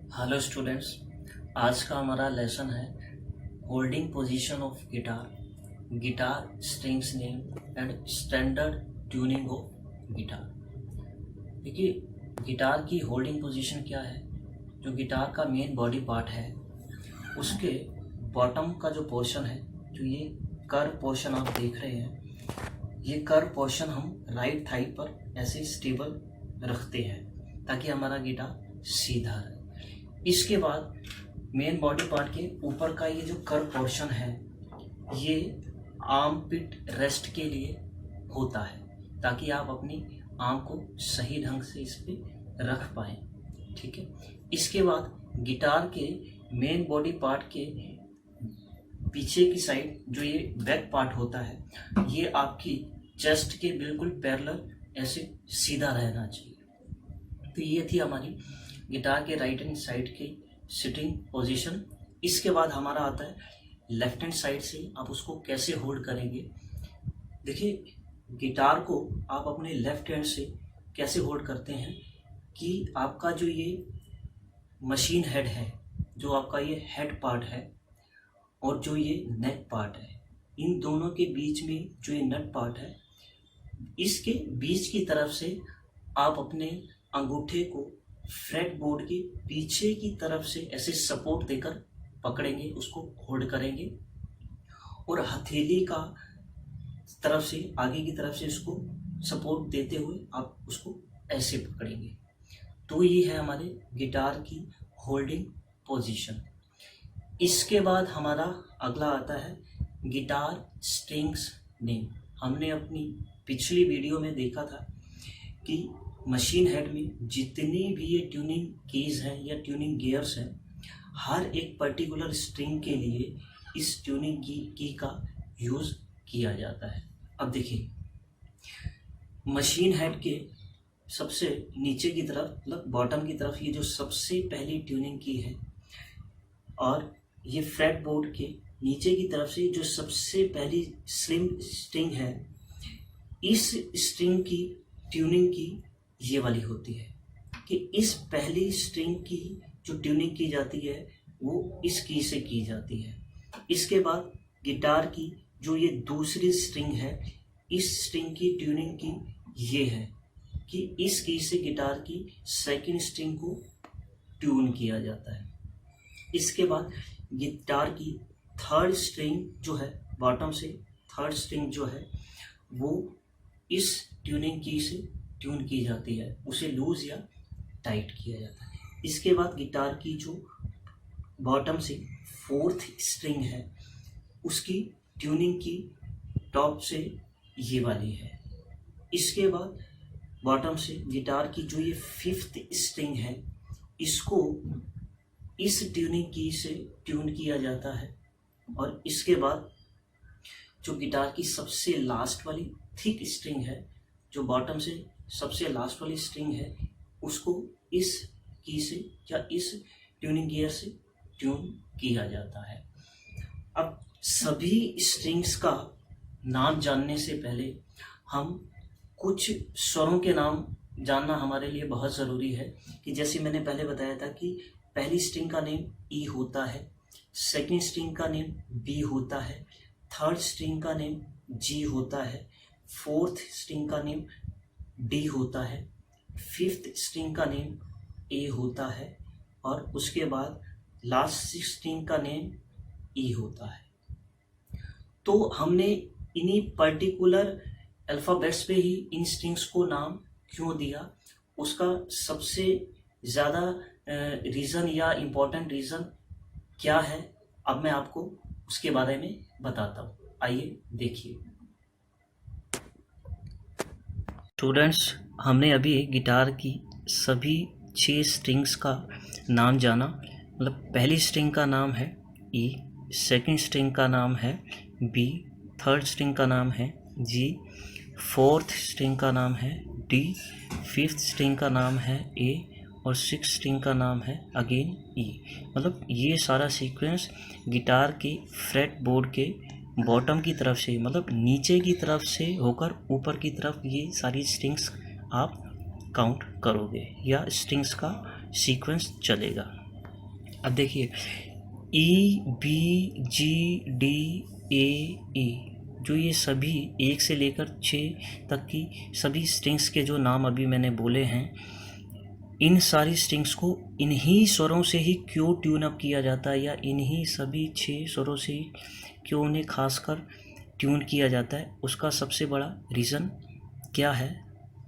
Hello students. आज का हमारा लेसन है holding position of guitar, guitar strings name and standard tuning of guitar. देखिए, गिटार की होल्डिंग पोजीशन क्या है। जो गिटार का मेन बॉडी पार्ट है उसके बॉटम का जो पोर्शन है, जो ये कर्व पोर्शन आप देख रहे हैं, ये कर्व पोर्शन हम राइट थाई पर ऐसे स्टेबल रखते हैं ताकि हमारा गिटार सीधा रहे। इसके बाद मेन बॉडी पार्ट के ऊपर का ये जो कर्व पोर्शन है, ये आर्म पिट रेस्ट के लिए होता है ताकि आप अपनी आर्म को सही ढंग से इस पे रख पाएँ। ठीक है। इसके बाद गिटार के मेन बॉडी पार्ट के पीछे की साइड जो ये बैक पार्ट होता है, ये आपकी चेस्ट के बिल्कुल पैरेलल ऐसे सीधा रहना चाहिए। तो ये थी हमारी गिटार के राइट हैंड साइड की सिटिंग पोजीशन। इसके बाद हमारा आता है लेफ्ट हैंड साइड से आप उसको कैसे होल्ड करेंगे। देखिए, गिटार को आप अपने लेफ्ट हैंड से कैसे होल्ड करते हैं कि आपका जो ये मशीन हेड है, जो आपका ये हेड पार्ट है और जो ये नेक पार्ट है, इन दोनों के बीच में जो ये नट पार्ट है, इसके बीच की तरफ से आप अपने अंगूठे को फ्रेट बोर्ड के पीछे की तरफ से ऐसे सपोर्ट देकर पकड़ेंगे, उसको होल्ड करेंगे और हथेली का तरफ से आगे की तरफ से इसको सपोर्ट देते हुए आप उसको ऐसे पकड़ेंगे। तो ये है हमारे गिटार की होल्डिंग पोजीशन। इसके बाद हमारा अगला आता है गिटार स्ट्रिंग्स नेम। हमने अपनी पिछली वीडियो में देखा था कि मशीन हेड में जितनी भी ये ट्यूनिंग कीज हैं या ट्यूनिंग गियर्स हैं, हर एक पर्टिकुलर स्ट्रिंग के लिए इस ट्यूनिंग की का यूज़ किया जाता है। अब देखिए, मशीन हेड के सबसे नीचे की तरफ, मतलब बॉटम की तरफ, ये जो सबसे पहली ट्यूनिंग की है, और ये फ्रेट बोर्ड के नीचे की तरफ से जो सबसे पहली स्लिम स्ट्रिंग है, इस स्ट्रिंग की ट्यूनिंग की ये वाली होती है कि इस पहली स्ट्रिंग की जो ट्यूनिंग की जाती है वो इस की से की जाती है। इसके बाद गिटार की जो ये दूसरी स्ट्रिंग है, इस स्ट्रिंग की ट्यूनिंग की ये है कि इस की से गिटार की सेकंड स्ट्रिंग को ट्यून किया जाता है। इसके बाद गिटार की थर्ड स्ट्रिंग जो है, बॉटम से थर्ड स्ट्रिंग जो है, वो इस ट्यूनिंग की से ट्यून की जाती है, उसे लूज या टाइट किया जाता है। इसके बाद गिटार की जो बॉटम से फोर्थ स्ट्रिंग है, उसकी ट्यूनिंग की टॉप से ये वाली है। इसके बाद बॉटम से गिटार की जो ये फिफ्थ स्ट्रिंग है, इसको इस ट्यूनिंग की से ट्यून किया जाता है। और इसके बाद जो गिटार की सबसे लास्ट वाली थिक स्ट्रिंग है, जो बॉटम से सबसे लास्ट वाली स्ट्रिंग है, उसको इस की से या इस ट्यूनिंग गियर से ट्यून किया जाता है। अब सभी स्ट्रिंग्स का नाम जानने से पहले हम कुछ स्वरों के नाम जानना हमारे लिए बहुत ज़रूरी है। कि जैसे मैंने पहले बताया था कि पहली स्ट्रिंग का नेम ई होता है, सेकंड स्ट्रिंग का नेम बी होता है, थर्ड स्ट्रिंग का नेम जी होता है, फोर्थ स्ट्रिंग का नेम डी होता है, फिफ्थ स्ट्रिंग का नेम ए होता है, और उसके बाद लास्ट स्ट्रिंग का नेम ई होता है। तो हमने इन्हीं पर्टिकुलर अल्फ़ाबेट्स पे ही इन स्ट्रिंग्स को नाम क्यों दिया, उसका सबसे ज़्यादा रीज़न या इम्पोर्टेंट रीज़न क्या है, अब मैं आपको उसके बारे में बताता हूँ। आइए देखिए स्टूडेंट्स, हमने अभी गिटार की सभी 6 स्ट्रिंग्स का नाम जाना। मतलब पहली स्ट्रिंग का नाम है ई, सेकंड स्ट्रिंग का नाम है बी, थर्ड स्ट्रिंग का नाम है जी, फोर्थ स्ट्रिंग का नाम है डी, फिफ्थ स्ट्रिंग का नाम है ए, और सिक्स स्ट्रिंग का नाम है अगेन ई। मतलब ये सारा सीक्वेंस गिटार के फ्रेट बोर्ड के बॉटम की तरफ से, मतलब नीचे की तरफ से होकर ऊपर की तरफ ये सारी स्ट्रिंग्स आप काउंट करोगे या स्ट्रिंग्स का सीक्वेंस चलेगा। अब देखिए E B G D A ई, जो ये सभी 1 से लेकर 6 तक की सभी स्ट्रिंग्स के जो नाम अभी मैंने बोले हैं, इन सारी स्ट्रिंग्स को इन्हीं स्वरों से ही क्यों ट्यून अप किया जाता है, या इन्हीं सभी 6 स्वरों से ही क्यों उन्हें खासकर ट्यून किया जाता है, उसका सबसे बड़ा रीज़न क्या है,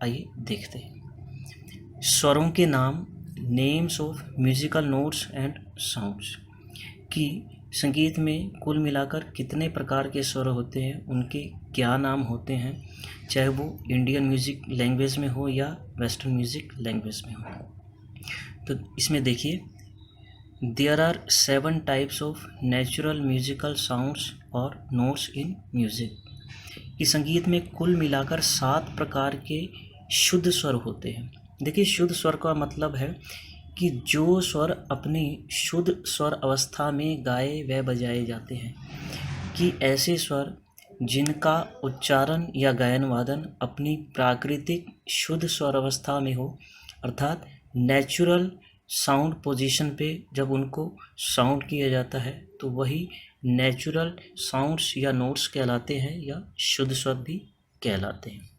आइए देखते हैं। स्वरों के नाम, names of musical notes and sounds, कि संगीत में कुल मिलाकर कितने प्रकार के स्वर होते हैं, उनके क्या नाम होते हैं, चाहे वो इंडियन म्यूज़िक लैंग्वेज में हो या वेस्टर्न म्यूज़िक लैंग्वेज में हो। तो इसमें देखिए, there are 7 types of natural musical sounds और नोट्स इन म्यूज़िक, कि संगीत में कुल मिलाकर 7 प्रकार के शुद्ध स्वर होते हैं। देखिए, शुद्ध स्वर का मतलब है कि जो स्वर अपनी शुद्ध स्वर अवस्था में गाए व बजाए जाते हैं, कि ऐसे स्वर जिनका उच्चारण या गायन वादन अपनी प्राकृतिक शुद्ध स्वर अवस्था में हो, अर्थात नेचुरल साउंड पोजीशन पे जब उनको साउंड किया जाता है, तो वही नेचुरल साउंड्स या नोट्स कहलाते हैं, या शुद्ध स्वर भी कहलाते हैं।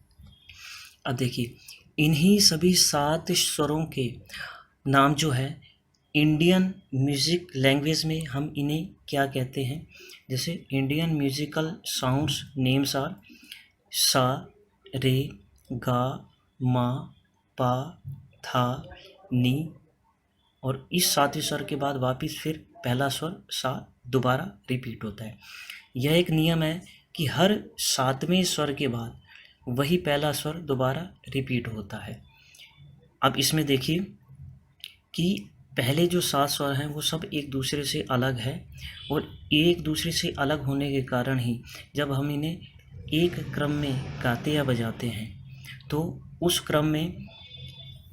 अब देखिए, इन्हीं सभी 7 स्वरों के नाम जो है, इंडियन म्यूज़िक लैंग्वेज में हम इन्हें क्या कहते हैं। जैसे Indian musical sounds names are सा, रे, गा, मा, पा, था, नी, और इस 7वें स्वर के बाद वापस फिर पहला स्वर सा दोबारा रिपीट होता है। यह एक नियम है कि हर 7वें स्वर के बाद वही पहला स्वर दोबारा रिपीट होता है। अब इसमें देखिए कि पहले जो 7 स्वर हैं वो सब एक दूसरे से अलग है, और एक दूसरे से अलग होने के कारण ही जब हम इन्हें एक क्रम में गाते या बजाते हैं, तो उस क्रम में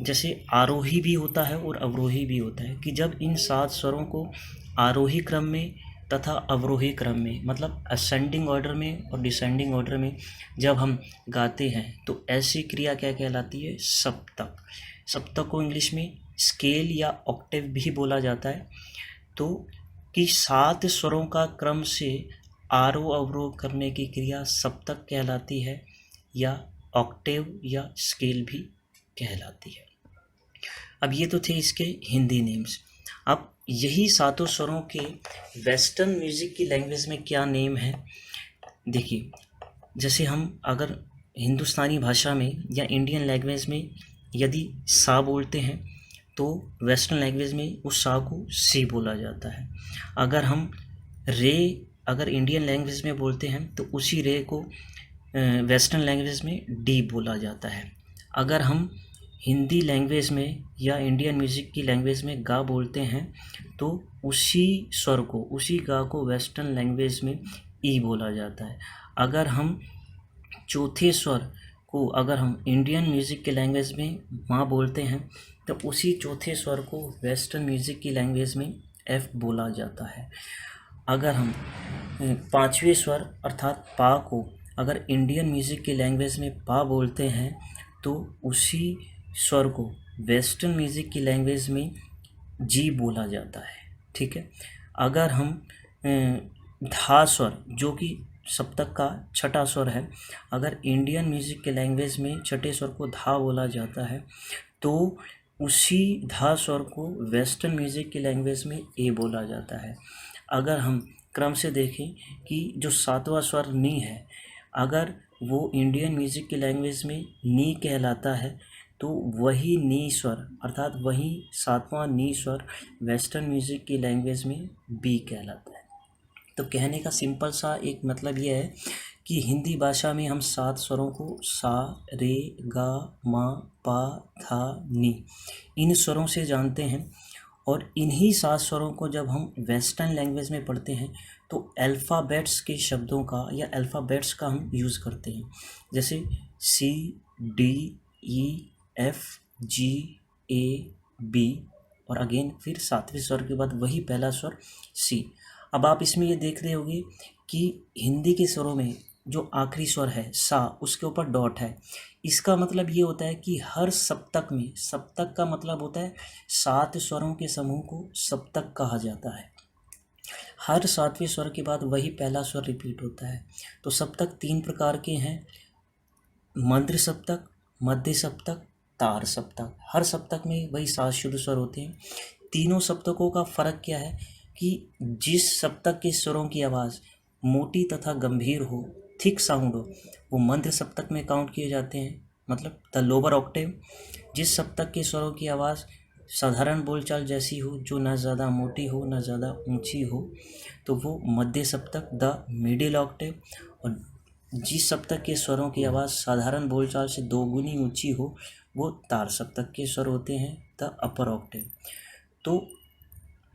जैसे आरोही भी होता है और अवरोही भी होता है, कि जब इन 7 स्वरों को आरोही क्रम में तथा अवरोही क्रम में, मतलब असेंडिंग ऑर्डर में और डिसेंडिंग ऑर्डर में जब हम गाते हैं, तो ऐसी क्रिया क्या कहलाती है, सप्तक। सप्तक को इंग्लिश में स्केल या ऑक्टेव भी बोला जाता है। तो कि 7 स्वरों का क्रम से आरोह अवरोह करने की क्रिया सप्तक कहलाती है, या ऑक्टेव या स्केल भी कहलाती है। अब ये तो थे इसके हिंदी नेम्स। अब यही 7 स्वरों के वेस्टर्न म्यूज़िक की लैंग्वेज में क्या नेम है, देखिए। जैसे हम अगर हिंदुस्तानी भाषा में या इंडियन लैंग्वेज में यदि सा बोलते हैं, तो वेस्टर्न लैंग्वेज में उस सा को सी बोला जाता है। अगर हम रे अगर इंडियन लैंग्वेज में बोलते हैं, तो उसी रे को वेस्टर्न लैंग्वेज में डी बोला जाता है। अगर हम हिंदी लैंग्वेज में या इंडियन म्यूज़िक की लैंग्वेज में गा बोलते हैं, तो उसी स्वर को, उसी गा को वेस्टर्न लैंग्वेज में ई बोला जाता है। अगर हम चौथे स्वर को अगर हम इंडियन म्यूज़िक की लैंग्वेज में माँ बोलते हैं, तो उसी चौथे स्वर को वेस्टर्न म्यूज़िक की लैंग्वेज में एफ बोला जाता है। अगर हम 5वें स्वर अर्थात पा को अगर इंडियन म्यूज़िक की लैंग्वेज में पा बोलते हैं, तो उसी स्वर को वेस्टर्न म्यूज़िक की लैंग्वेज में जी बोला जाता है। ठीक है। अगर हम धा स्वर, जो कि सप्तक का छठा स्वर है, अगर इंडियन म्यूज़िक के लैंग्वेज में छठे स्वर को धा बोला जाता है, तो उसी धा स्वर को वेस्टर्न म्यूज़िक की लैंग्वेज में ए बोला जाता है। अगर हम क्रम से देखें कि जो 7वां स्वर नी है, अगर वो इंडियन म्यूज़िक की लैंग्वेज में नी कहलाता है, तो वही नी स्वर अर्थात वही 7वां नी स्वर वेस्टर्न म्यूज़िक की लैंग्वेज में बी कहलाता है। तो कहने का सिंपल सा एक मतलब ये है कि हिंदी भाषा में हम 7 स्वरों को सा, रे, गा, मा, पा, धा, नी इन स्वरों से जानते हैं, और इन्हीं 7 स्वरों को जब हम वेस्टर्न लैंग्वेज में पढ़ते हैं, तो अल्फ़ाबेट्स के शब्दों का या अल्फ़ाबेट्स का हम यूज़ करते हैं। जैसे सी, डी, ई, एफ, जी, ए, बी, और अगेन फिर 7वें स्वर के बाद वही पहला स्वर सी। अब आप इसमें ये देख रहे होंगे कि हिंदी के स्वरों में जो आखिरी स्वर है सा, उसके ऊपर डॉट है। इसका मतलब ये होता है कि हर सप्तक में, सप्तक का मतलब होता है 7 स्वरों के समूह को सप्तक कहा जाता है। हर 7वें स्वर के बाद वही पहला स्वर रिपीट होता है। तो सप्तक 3 प्रकार के हैं, मंद्र सप्तक, मध्य सप्तक, तार सप्तक। हर सप्तक में वही 7 शुद्ध स्वर होते हैं। तीनों सप्तकों का फर्क क्या है कि जिस सप्तक के स्वरों की आवाज़ मोटी तथा गंभीर हो, थिक साउंड हो, वो मंद्र सप्तक में काउंट किए जाते हैं, मतलब द लोअर ऑक्टेव। जिस सप्तक के स्वरों की आवाज़ साधारण बोलचाल जैसी हो, जो ना ज़्यादा मोटी हो ना ज़्यादा ऊंची हो, तो वो मध्य सप्तक द मिडिल ऑक्टेव। और जिस सप्तक के स्वरों की आवाज़ साधारण बोलचाल से 2 गुनी ऊंची हो, वो तार सप्तक के स्वर होते हैं, द अपर ऑक्टेव। तो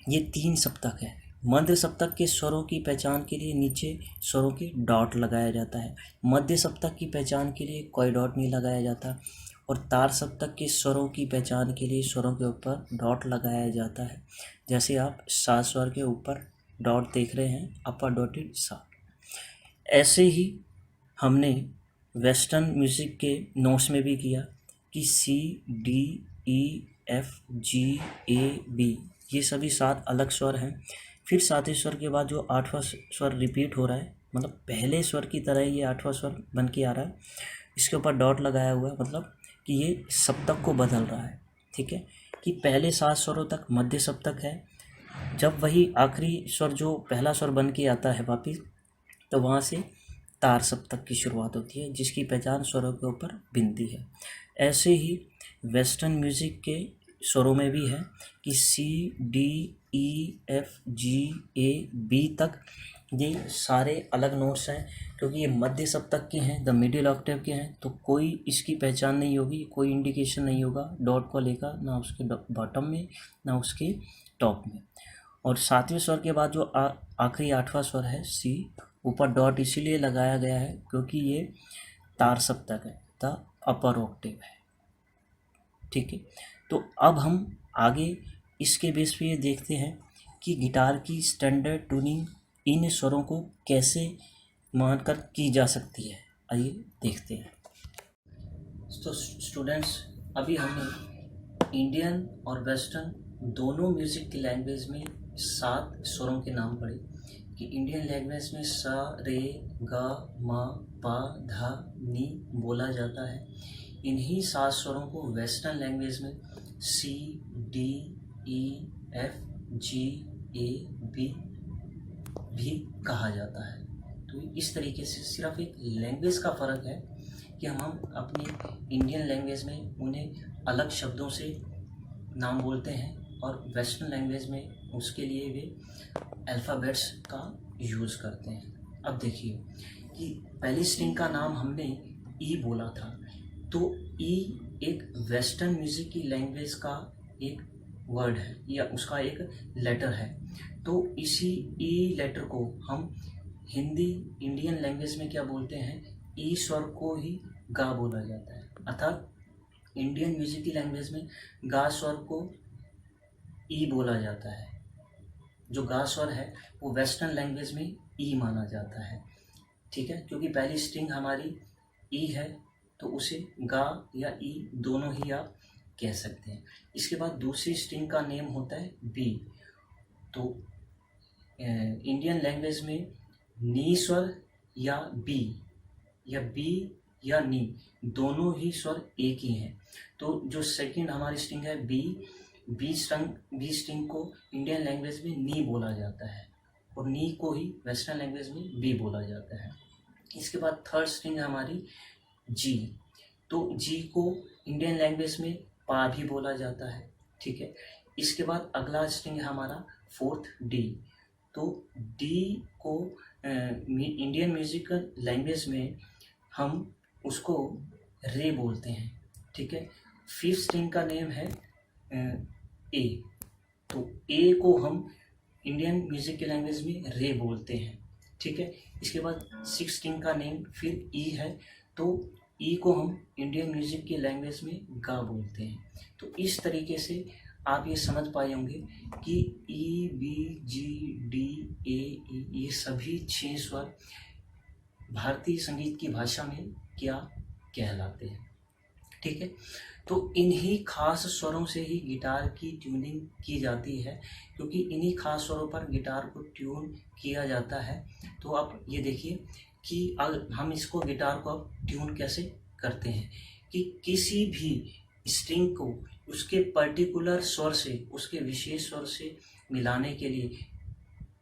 ये 3 सप्तक है। मध्य सप्तक के स्वरों की पहचान के लिए नीचे स्वरों के डॉट लगाया जाता है। मध्य सप्तक की पहचान के लिए कोई डॉट नहीं लगाया जाता। और तार सप्तक के स्वरों की पहचान के लिए स्वरों के ऊपर डॉट लगाया जाता है। जैसे आप सा स्वर के ऊपर डॉट देख रहे हैं, अपर डॉटेड सा। ऐसे ही हमने वेस्टर्न म्यूज़िक के नोट्स में भी किया कि सी, डी, ई, एफ, जी, ए, बी, ये सभी 7 अलग स्वर हैं। फिर 7वें स्वर के बाद जो 8वां स्वर रिपीट हो रहा है, मतलब पहले स्वर की तरह ही ये 8वां स्वर बन के आ रहा है। इसके ऊपर डॉट लगाया हुआ है, मतलब कि ये सप्तक को बदल रहा है। ठीक है, कि पहले 7 स्वरों तक मध्य सप्तक है, जब वही आखिरी स्वर जो पहला स्वर बन के आता है वापिस, तो वहाँ से तार सप्तक की शुरुआत होती है, जिसकी पहचान स्वरों के ऊपर बिनती है। ऐसे ही वेस्टर्न म्यूज़िक के स्वरों में भी है कि सी, डी, ई, एफ, जी, ए, बी तक ये सारे अलग नोट्स हैं, क्योंकि ये मध्य सप्तक के हैं, द मिडिल ऑक्टेव के हैं, तो कोई इसकी पहचान नहीं होगी, कोई इंडिकेशन नहीं होगा डॉट को लेकर, ना उसके बॉटम में ना उसके टॉप में। और 7वें स्वर के बाद जो आखिरी 8वां स्वर है सी, ऊपर डॉट इसीलिए लगाया गया है क्योंकि ये तार सप्तक है, द अपर ऑक्टेव है। ठीक है, तो अब हम आगे इसके बेस पे ये देखते हैं कि गिटार की स्टैंडर्ड ट्यूनिंग इन स्वरों को कैसे मानकर की जा सकती है। आइए देखते हैं। तो स्टूडेंट्स, अभी हमने इंडियन और वेस्टर्न दोनों म्यूज़िक की लैंग्वेज में 7 स्वरों के नाम पढ़े कि इंडियन लैंग्वेज में सा, रे, गा, मा, पा, धा, नी बोला जाता है। इन्हीं 7 स्वरों को वेस्टर्न लैंग्वेज में सी, डी, ई, एफ, जी, ए, बी भी कहा जाता है। तो इस तरीके से सिर्फ एक लैंग्वेज का फ़र्क है कि हम अपनी इंडियन लैंग्वेज में उन्हें अलग शब्दों से नाम बोलते हैं और वेस्टर्न लैंग्वेज में उसके लिए वे अल्फ़ाबेट्स का यूज़ करते हैं। अब देखिए कि पहली स्ट्रिंग का नाम हमने ई बोला था, तो ई एक वेस्टर्न म्यूज़िक की लैंग्वेज का एक वर्ड है या उसका एक लेटर है। तो इसी ई लेटर को हम हिंदी इंडियन लैंग्वेज में क्या बोलते हैं, ई स्वर को ही गा बोला जाता है। अर्थात इंडियन म्यूज़िक की लैंग्वेज में गा स्वर को ई बोला जाता है। जो गा स्वर है वो वेस्टर्न लैंग्वेज में ई माना जाता है। ठीक है, क्योंकि पहली स्ट्रिंग हमारी ई है, तो उसे गा या ई दोनों ही आप कह सकते हैं। इसके बाद दूसरी स्ट्रिंग का नेम होता है बी। तो इंडियन लैंग्वेज में नी स्वर या बी या नी दोनों ही स्वर एक ही हैं। तो जो सेकंड हमारी स्ट्रिंग है बी स्ट्रिंग को इंडियन लैंग्वेज में नी बोला जाता है और नी को ही वेस्टर्न लैंग्वेज में बी बोला जाता है। इसके बाद थर्ड स्ट्रिंग है हमारी जी। तो जी को इंडियन लैंग्वेज में पा भी बोला जाता है। ठीक है, इसके बाद अगला स्ट्रिंग है हमारा फोर्थ डी। तो डी को इंडियन म्यूजिकल लैंग्वेज में हम उसको रे बोलते हैं। ठीक है, फिफ्थ स्ट्रिंग का नेम है ए। तो ए को हम इंडियन म्यूजिक की लैंग्वेज में रे बोलते हैं। ठीक है, इसके बाद सिक्स स्ट्रिंग का नेम फिर ई है। तो ई को हम इंडियन म्यूजिक की लैंग्वेज में गा बोलते हैं। तो इस तरीके से आप ये समझ पाए होंगे कि ई, बी, जी, डी, ए, ई ये सभी 6 स्वर भारतीय संगीत की भाषा में क्या कहलाते हैं। ठीक है, तो इन्हीं खास स्वरों से ही गिटार की ट्यूनिंग की जाती है, क्योंकि इन्हीं खास स्वरों पर गिटार को ट्यून किया जाता है। तो आप ये देखिए कि हम इसको गिटार को अब ट्यून कैसे करते हैं कि किसी भी स्ट्रिंग को उसके पर्टिकुलर स्वर से, उसके विशेष स्वर से मिलाने के लिए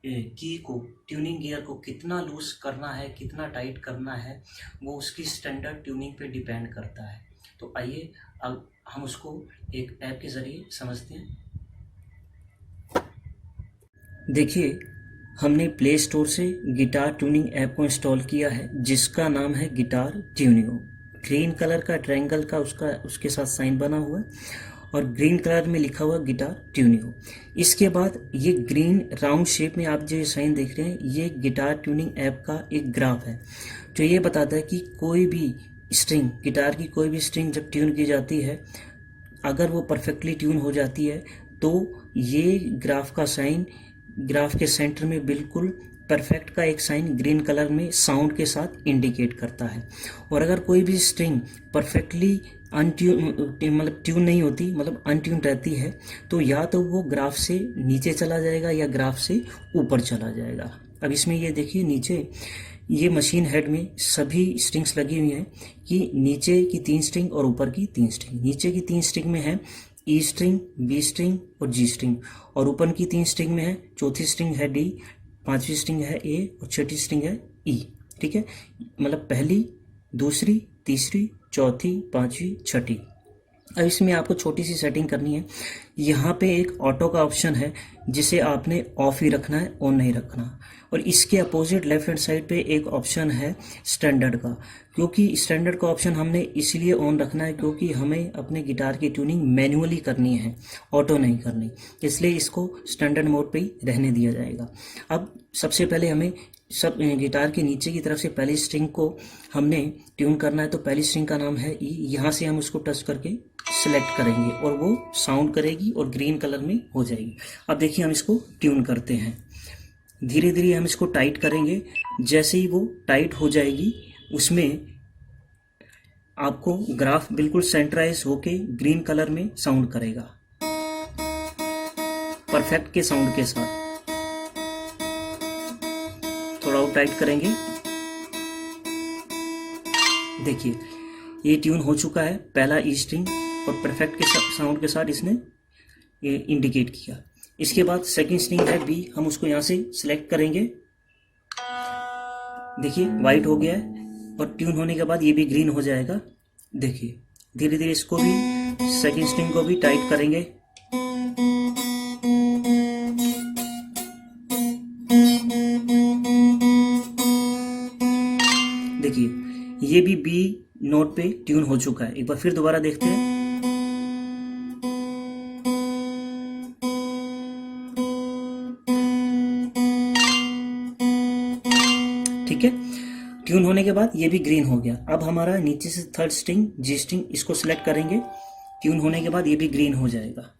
की को, ट्यूनिंग गियर को कितना लूज करना है, कितना टाइट करना है, वो उसकी स्टैंडर्ड ट्यूनिंग पे डिपेंड करता है। तो आइए अब हम उसको एक ऐप के ज़रिए समझते हैं। देखिए, हमने प्ले स्टोर से गिटार ट्यूनिंग ऐप को इंस्टॉल किया है, जिसका नाम है गिटार ट्यूनिंगो। ग्रीन कलर का ट्रायंगल का उसके साथ साइन बना हुआ है और ग्रीन कलर में लिखा हुआ गिटार ट्यूनिंगो। इसके बाद ये ग्रीन राउंड शेप में आप जो साइन देख रहे हैं, ये गिटार ट्यूनिंग ऐप का एक ग्राफ है जो ये बताता है कि कोई भी स्ट्रिंग, गिटार की कोई भी स्ट्रिंग जब ट्यून की जाती है, अगर वो परफेक्टली ट्यून हो जाती है तो ये ग्राफ का साइन, ग्राफ के सेंटर में बिल्कुल परफेक्ट का एक साइन ग्रीन कलर में साउंड के साथ इंडिकेट करता है। और अगर कोई भी स्ट्रिंग परफेक्टली मतलब ट्यून नहीं होती, मतलब अनट्यून रहती है, तो या तो वो ग्राफ से नीचे चला जाएगा या ग्राफ से ऊपर चला जाएगा। अब इसमें ये देखिए, नीचे ये मशीन हेड में सभी स्ट्रिंग्स लगी हुई हैं कि नीचे की 3 स्ट्रिंग और ऊपर की 3 स्ट्रिंग। नीचे की 3 स्ट्रिंग में है ई स्ट्रिंग, बी स्ट्रिंग और जी स्ट्रिंग, और ऊपर की 3 स्ट्रिंग में है, चौथी स्ट्रिंग है डी, 5वीं स्ट्रिंग है ए और 6ठी स्ट्रिंग है ई। ठीक है, मतलब पहली, दूसरी, तीसरी, चौथी, 5वीं, 6ठी। अब इसमें आपको छोटी सी सेटिंग करनी है। यहाँ पे एक ऑटो का ऑप्शन है जिसे आपने ऑफ ही रखना है, ऑन नहीं रखना। और इसके अपोजिट लेफ्ट हैंड साइड पे एक ऑप्शन है स्टैंडर्ड का, क्योंकि स्टैंडर्ड का ऑप्शन हमने इसलिए ऑन रखना है क्योंकि हमें अपने गिटार की ट्यूनिंग मैन्युअली करनी है, ऑटो नहीं करनी, इसलिए इसको स्टैंडर्ड मोड पे ही रहने दिया जाएगा। अब सबसे पहले हमें सब गिटार के नीचे की तरफ से पहली स्ट्रिंग को हमने ट्यून करना है। तो पहली स्ट्रिंग का नाम है ई, यहाँ से हम उसको टच करके सिलेक्ट करेंगे और वो साउंड करेगी और ग्रीन कलर में हो जाएगी। अब देखिए हम इसको ट्यून करते हैं, धीरे धीरे हम इसको टाइट करेंगे। जैसे ही वो टाइट हो जाएगी, उसमें आपको ग्राफ बिल्कुल सेंटराइज होके ग्रीन कलर में साउंड करेगा, परफेक्ट के साउंड के साथ। थोड़ा और टाइट करेंगे, देखिए ये ट्यून हो चुका है, पहला ई स्ट्रिंग और परफेक्ट के साउंड के साथ इसने ये इंडिकेट किया। इसके बाद सेकंड स्ट्रिंग है बी, हम उसको यहाँ से सिलेक्ट करेंगे, देखिए वाइट हो गया है और ट्यून होने के बाद ये भी ग्रीन हो जाएगा। देखिए धीरे धीरे इसको भी, सेकंड स्ट्रिंग को भी टाइट करेंगे। देखिए ये भी बी नोट पे ट्यून हो चुका है। एक बार फिर दोबारा देखते हैं। ठीक है, ट्यून होने के बाद ये भी ग्रीन हो गया। अब हमारा नीचे से थर्ड स्ट्रिंग जी स्ट्रिंग, इसको सिलेक्ट करेंगे, ट्यून होने के बाद ये भी ग्रीन हो जाएगा।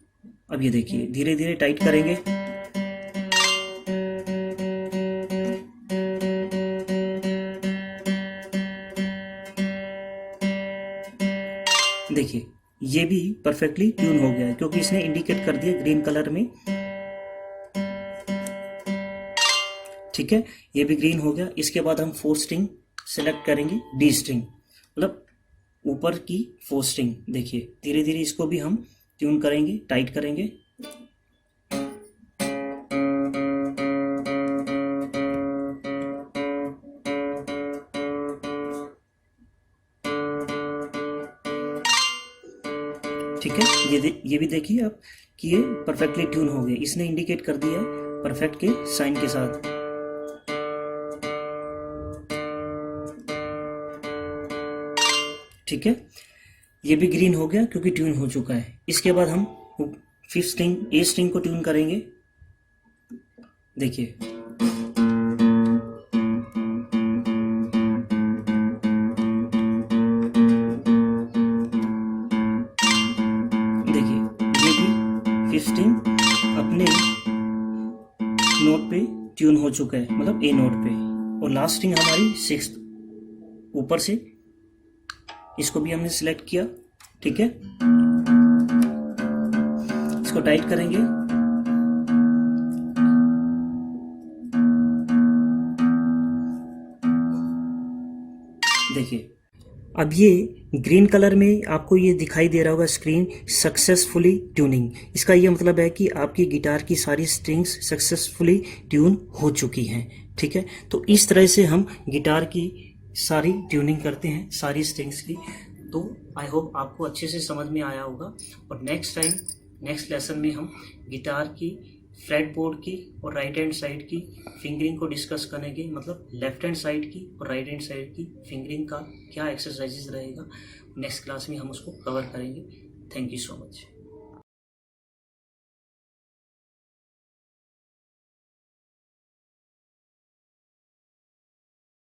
अब ये देखिए धीरे धीरे टाइट करेंगे। देखिए ये भी परफेक्टली ट्यून हो गया है क्योंकि इसने इंडिकेट कर दिया ग्रीन कलर में। ठीक है, ये भी ग्रीन हो गया। इसके बाद हम फोर्थ स्ट्रिंग सेलेक्ट करेंगे, डी स्ट्रिंग, मतलब ऊपर की फोर्थ स्ट्रिंग। देखिए धीरे धीरे इसको भी हम ट्यून करेंगे, टाइट करेंगे। ठीक है, ये भी देखिए आप कि ये परफेक्टली ट्यून हो गए, इसने इंडिकेट कर दिया है परफेक्ट के साइन के साथ। ठीक है, ये भी ग्रीन हो गया क्योंकि ट्यून हो चुका है। इसके बाद हम फिफ्थ स्ट्रिंग ए स्ट्रिंग को ट्यून करेंगे। देखिए स्ट्रिंग अपने नोट पे ट्यून हो चुका है, मतलब ए नोट पे। और लास्ट स्ट्रिंग हमारी सिक्स्थ ऊपर से इसको भी हमने सिलेक्ट किया, ठीक है। इसको टाइट करेंगे, देखिए अब ये ग्रीन कलर में आपको ये दिखाई दे रहा होगा स्क्रीन, सक्सेसफुली ट्यूनिंग। इसका ये मतलब है कि आपकी गिटार की सारी स्ट्रिंग्स सक्सेसफुली ट्यून हो चुकी हैं, ठीक है। तो इस तरह से हम गिटार की सारी ट्यूनिंग करते हैं, सारी स्ट्रिंग्स की। तो आई होप आपको अच्छे से समझ में आया होगा। और नेक्स्ट लेसन में हम गिटार की फ्रेट बोर्ड की और राइट हैंड साइड की फिंगरिंग को डिस्कस करेंगे, मतलब लेफ्ट हैंड साइड की और राइट हैंड साइड की फिंगरिंग का क्या एक्सरसाइजेस रहेगा। नेक्स्ट क्लास में हम उसको कवर करेंगे। Thank you so much.